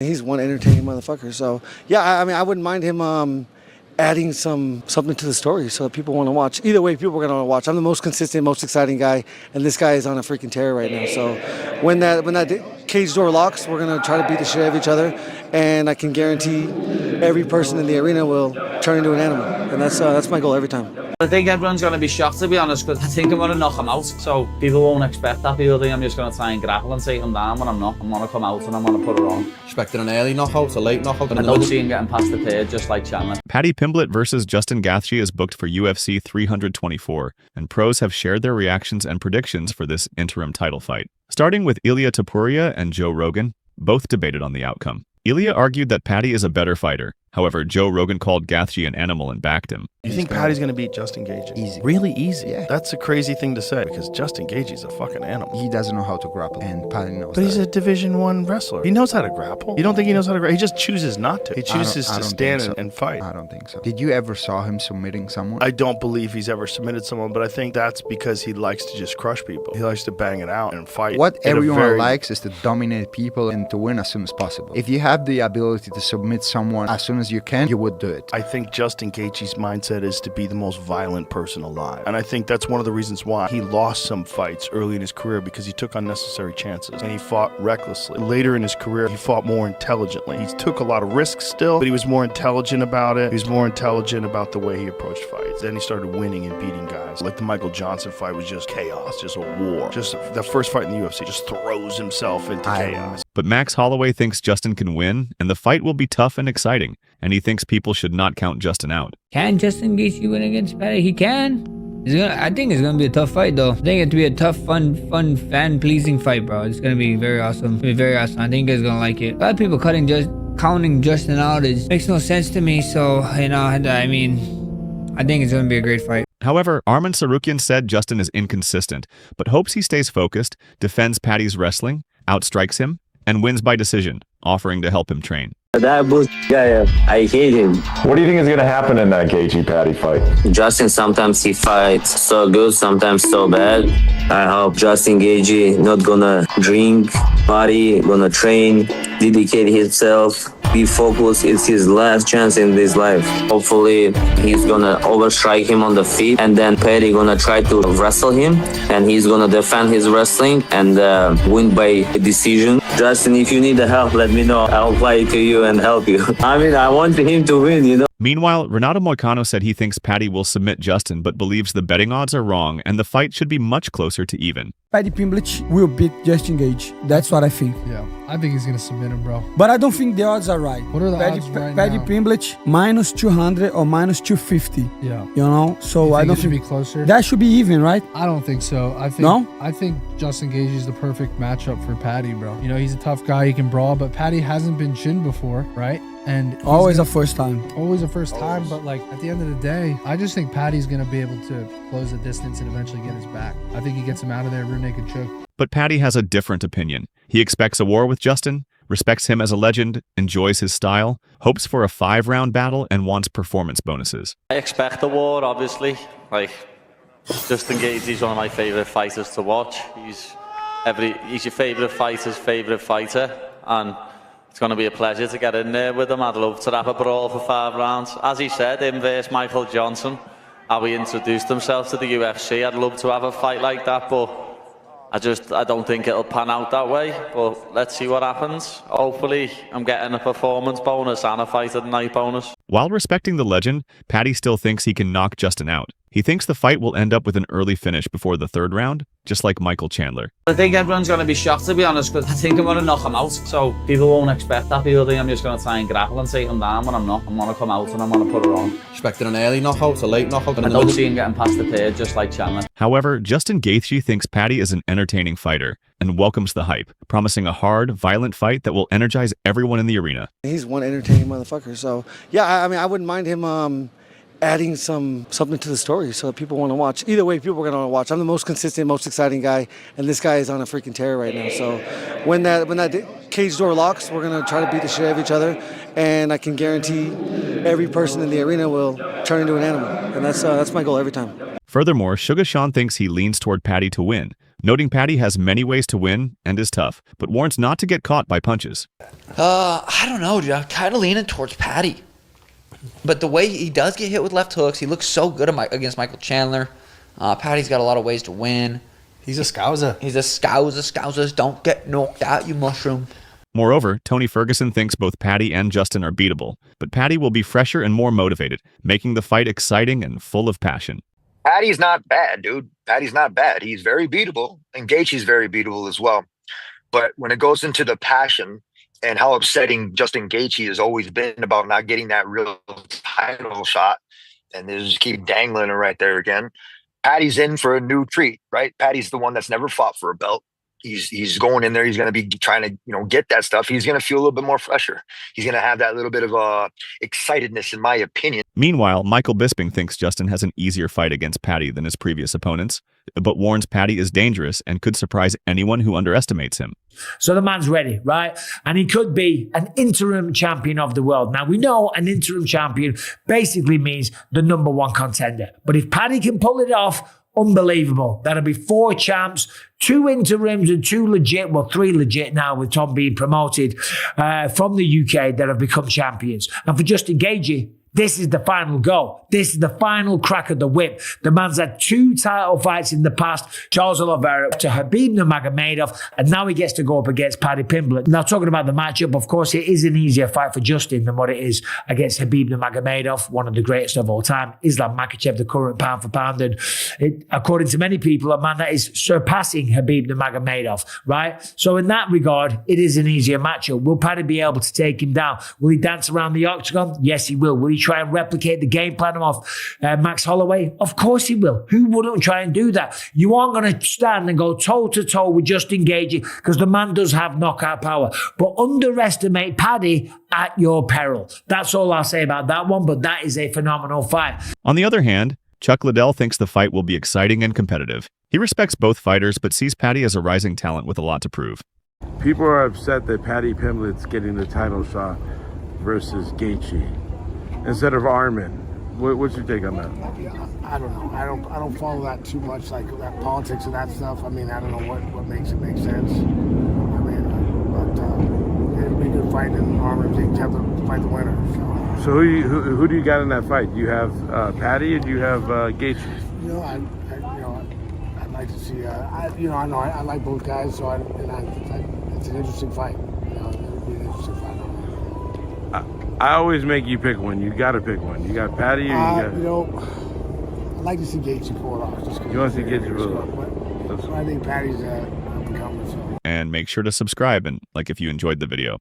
He's one entertaining motherfucker. So yeah, I mean, I wouldn't mind him adding something to the story so that people want to watch. Either way, people are going to watch. I'm the most consistent, most exciting guy, and this guy is on a freaking tear right now. So when that cage door locks, we're going to try to beat the shit out of each other, and I can guarantee every person in the arena will turn into an animal, and that's my goal every time. I think everyone's going to be shocked, to be honest, because I think I'm going to knock him out. So people won't expect that. People think I'm just going to try and grapple and take him down when I'm not. I'm going to come out and I'm going to put it on. Expecting an early knockout, a late knockout. I don't see him getting past the pair, just like Chandler. Paddy Pimblet versus Justin Gathje is booked for UFC 324, and pros have shared their reactions and predictions for this interim title fight. Starting with Ilia Topuria and Joe Rogan, both debated on the outcome. Ilia argued that Paddy is a better fighter. However, Joe Rogan called Gathje an animal and backed him. You think Paddy's going to beat Justin Gaethje? Easy. Really easy? Yeah. That's a crazy thing to say because Justin Gaethje's a fucking animal. He doesn't know how to grapple, and Paddy knows But that. he's a Division I wrestler. He knows how to grapple. You don't think he knows how to grapple? He just chooses not to. He chooses to stand and fight. I don't think so. Did you ever saw him submitting someone? I don't believe he's ever submitted someone, but I think that's because he likes to just crush people. He likes to bang it out and fight. What everyone likes is to dominate people and to win as soon as possible. If you have the ability to submit someone as soon as you can, you would do it. I think Justin Gaethje's mindset is to be the most violent person alive. And I think that's one of the reasons why he lost some fights early in his career, because he took unnecessary chances and he fought recklessly. Later in his career, he fought more intelligently. He took a lot of risks still, but he was more intelligent about it. He was more intelligent about the way he approached fights. Then he started winning and beating guys. Like the Michael Johnson fight was just chaos, just a war. Just the first fight in the UFC just throws himself into chaos. But Max Holloway thinks Justin can win, and the fight will be tough and exciting, and he thinks people should not count Justin out. Can Justin Gaethje win against Paddy? He can. I think it's gonna be a tough fight, though. I think it'll be a tough, fun, fan-pleasing fight, bro. It's gonna be very awesome. It'll be very awesome. I think you guys are gonna like it. A lot of people counting Justin out makes no sense to me. So I mean, I think it's gonna be a great fight. However, Arman Sarukian said Justin is inconsistent, but hopes he stays focused, defends Paddy's wrestling, outstrikes him, and wins by decision, offering to help him train. That bullshit guy, I hate him. What do you think is going to happen in that Gaethje Paddy fight? Justin, sometimes he fights so good, sometimes so bad. I hope Justin Gaethje not gonna drink, party, gonna train, dedicate himself, be focused. It's his last chance in this life. Hopefully, he's gonna overstrike him on the feet, and then Paddy gonna try to wrestle him, and he's gonna defend his wrestling and win by decision. Justin, if you need the help, let me know. I'll fly to you and help you. I mean, I want him to win, you know. Meanwhile, Renato Moicano said he thinks Paddy will submit Justin, but believes the betting odds are wrong and the fight should be much closer to even. Paddy Pimblet will beat Justin Gaethje. That's what I think. Yeah, I think he's gonna submit him, bro. But I don't think the odds are right. What are the odds right Paddy now? Pimblet minus 200 or minus 250. Yeah. You know, so I don't it should think be closer. that should be even, right? I don't think so. I think Justin Gaethje is the perfect matchup for Paddy, bro. You know, he's a tough guy. He can brawl, but Paddy hasn't been chinned before, right? And always a first time. Always a first time, but like at the end of the day, I just think Paddy's gonna be able to close the distance and eventually get his back. I think he gets him out of there rear naked choke. But Paddy has a different opinion. He expects a war with Justin, respects him as a legend, enjoys his style, hopes for a 5-round battle, and wants performance bonuses. I expect a war, obviously. Like, Justin Gaethje's one of my favourite fighters to watch. He's your favourite fighter's favourite fighter, and it's going to be a pleasure to get in there with him. I'd love to have a brawl for 5 rounds. As he said, him versus Michael Johnson, how he introduced himself to the UFC. I'd love to have a fight like that, but I don't think it'll pan out that way, but let's see what happens. Hopefully, I'm getting a performance bonus and a fight of the night bonus. While respecting the legend, Paddy still thinks he can knock Justin out. He thinks the fight will end up with an early finish before the 3rd round, just like Michael Chandler. I think everyone's going to be shocked, to be honest, because I think I'm going to knock him out. So people won't expect that. People think I'm just going to try and grapple and take him down when I'm not. I'm going to come out and I'm going to put it on. Expecting an early knockout, a late knockout. I don't see him getting past the pair, just like Chandler. However, Justin Gaethje thinks Paddy is an entertaining fighter and welcomes the hype, promising a hard, violent fight that will energize everyone in the arena. He's one entertaining motherfucker. So yeah, I mean, I wouldn't mind him adding something to the story so that people want to watch. Either way, people are going to want to watch. I'm the most consistent, most exciting guy, and this guy is on a freaking tear right now. So when that cage door locks, we're going to try to beat the shit out of each other, and I can guarantee every person in the arena will turn into an animal, and that's my goal every time. Furthermore, Sugar Sean thinks he leans toward Paddy to win, noting Paddy has many ways to win and is tough, but warns not to get caught by punches. I don't know, dude. I'm kind of leaning towards Paddy. But the way he does get hit with left hooks, he looks so good against Michael Chandler. Paddy's got a lot of ways to win. He's a scouser. He's a scouser. Scousers don't get knocked out, you mushroom. Moreover, Tony Ferguson thinks both Paddy and Justin are beatable, but Paddy will be fresher and more motivated, making the fight exciting and full of passion. Paddy's not bad, dude. Paddy's not bad. He's very beatable, and Gaethje's very beatable as well. But when it goes into the passion and how upsetting Justin Gaethje has always been about not getting that real title shot, and they just keep dangling it right there again, Paddy's in for a new treat, right? Paddy's the one that's never fought for a belt. He's going in there. He's going to be trying to, get that stuff. He's going to feel a little bit more fresher. He's going to have that little bit of excitedness, in my opinion. Meanwhile, Michael Bisping thinks Justin has an easier fight against Paddy than his previous opponents, but warns Paddy is dangerous and could surprise anyone who underestimates him. So the man's ready, right? And he could be an interim champion of the world. Now, we know an interim champion basically means the number one contender. But if Paddy can pull it off, unbelievable. That'll be 4 champs, 2 interims and 2 legit, well, 3 legit now with Tom being promoted from the UK that have become champions. And for Justin Gaethje, this is the final go. This is the final crack of the whip. The man's had 2 title fights in the past, Charles Oliveira to Khabib Nurmagomedov, and now he gets to go up against Paddy Pimblet. Now, talking about the matchup, of course, it is an easier fight for Justin than what it is against Khabib Nurmagomedov, one of the greatest of all time. Islam Makhachev, the current pound for pound, and according to many people, a man that is surpassing Khabib Nurmagomedov, right? So in that regard, it is an easier matchup. Will Paddy be able to take him down? Will he dance around the octagon? Yes, he will. Will he try and replicate the game plan of Max Holloway? Of course he will. Who wouldn't try and do that? You aren't going to stand and go toe-to-toe with Justin Gaethje because the man does have knockout power. But underestimate Paddy at your peril. That's all I'll say about that one, but that is a phenomenal fight. On the other hand, Chuck Liddell thinks the fight will be exciting and competitive. He respects both fighters, but sees Paddy as a rising talent with a lot to prove. People are upset that Paddy Pimblet's getting the title shot versus Gaethje instead of Armin. What's your take on that? I don't know. I don't follow that too much, like that politics and that stuff. I mean, I don't know what makes it make sense. I mean, but it'd be a good fight, and Armin you have to fight the winner. So who do you got in that fight? Do you have Paddy or do you have Gaethje? I'd like to see. I like both guys, so it's an interesting fight. It'll be an interesting fight. I always make you pick one. You got to pick one. You got Paddy or you got... I'd like to see Gaethje pull it off. You want to see Gaethje pull it off? I think Paddy's up and coming. So. And make sure to subscribe and like if you enjoyed the video.